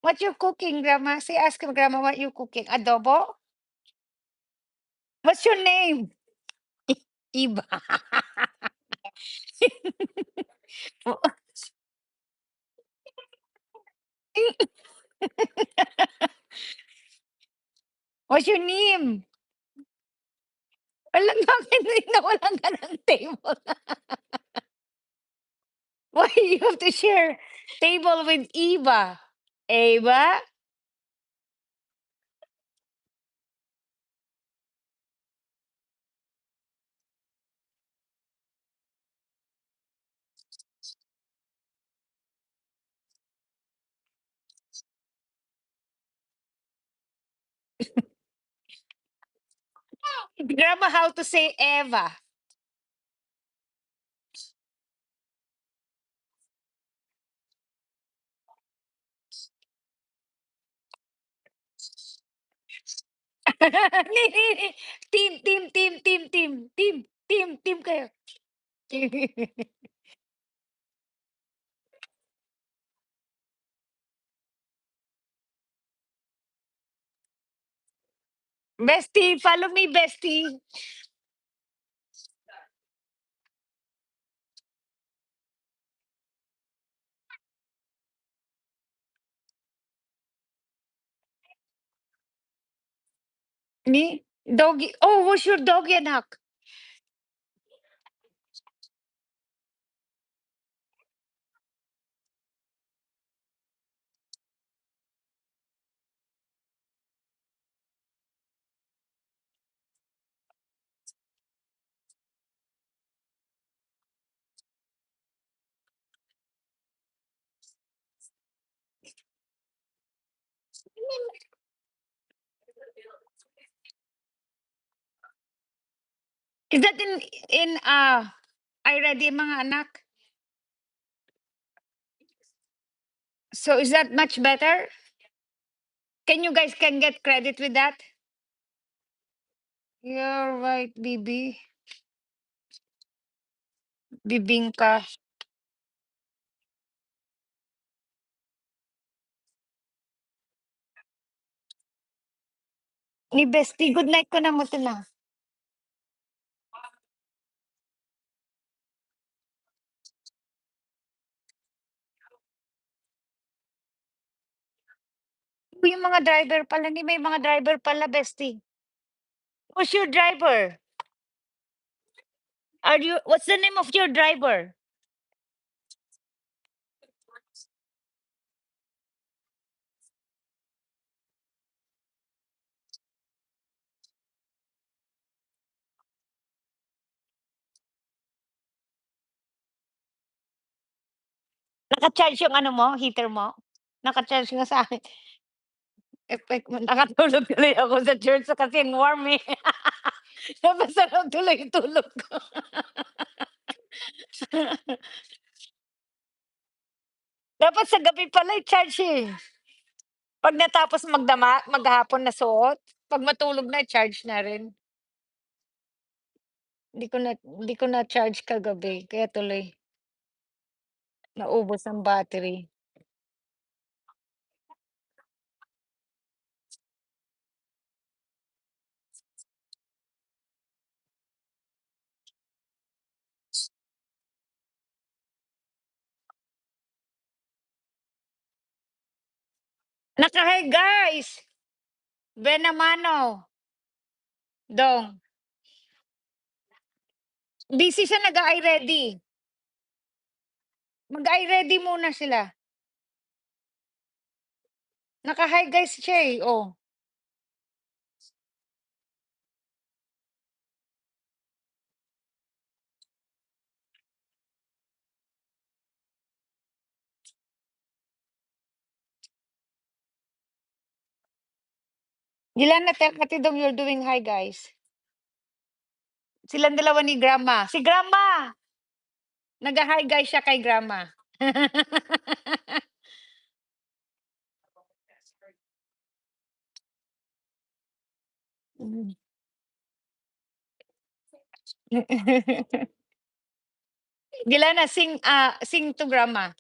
What you cooking, grandma? Say, ask him, grandma, what you cooking? Adobo? What's your name? Iba. What's your name? Hala, bakit nawalan ka ng table? Why you have to share table with Eva? Eva? Grandma, how to say Eva? Team, team, team, team, team, team, team, team kayo. Bestie, follow me, bestie. Ni? Doggy. Oh, who's your doggy, anak? Is that in I ready, mga anak? So is that much better? Can you guys can get credit with that? You're right, Bibi. Bibingka. Ni bestie, good night ko na mo to na. Yung mga driver pala, ni may mga driver pala, bestie. Who's your driver? What's the name of your driver? Naka-charge yung ano mo, heater mo? Naka-charge nga sa akin. Effect mo, nakatulog tuloy ako sa church kasi ang warm eh. Napasarap tuloy yung tulog ko. Dapat sa gabi pala i-charge eh. 'Pag natapos maghapon na suot, 'pag matulog na charge na rin. Hindi ko na-charge kagabi kaya tuloy naubos ang battery. Naka-hi guys! Benamano, Dong. Busy siya nag-a-i-ready. Mag-i-ready muna sila. Naka-hi guys siya eh, oh. 'Gilan na Ate Dong, you're doing hi guys. Silang dalawa ni grandma. Si grandma! Nagha-hi guys siya kay grandma. Hmm. Gilana, sing to grandma.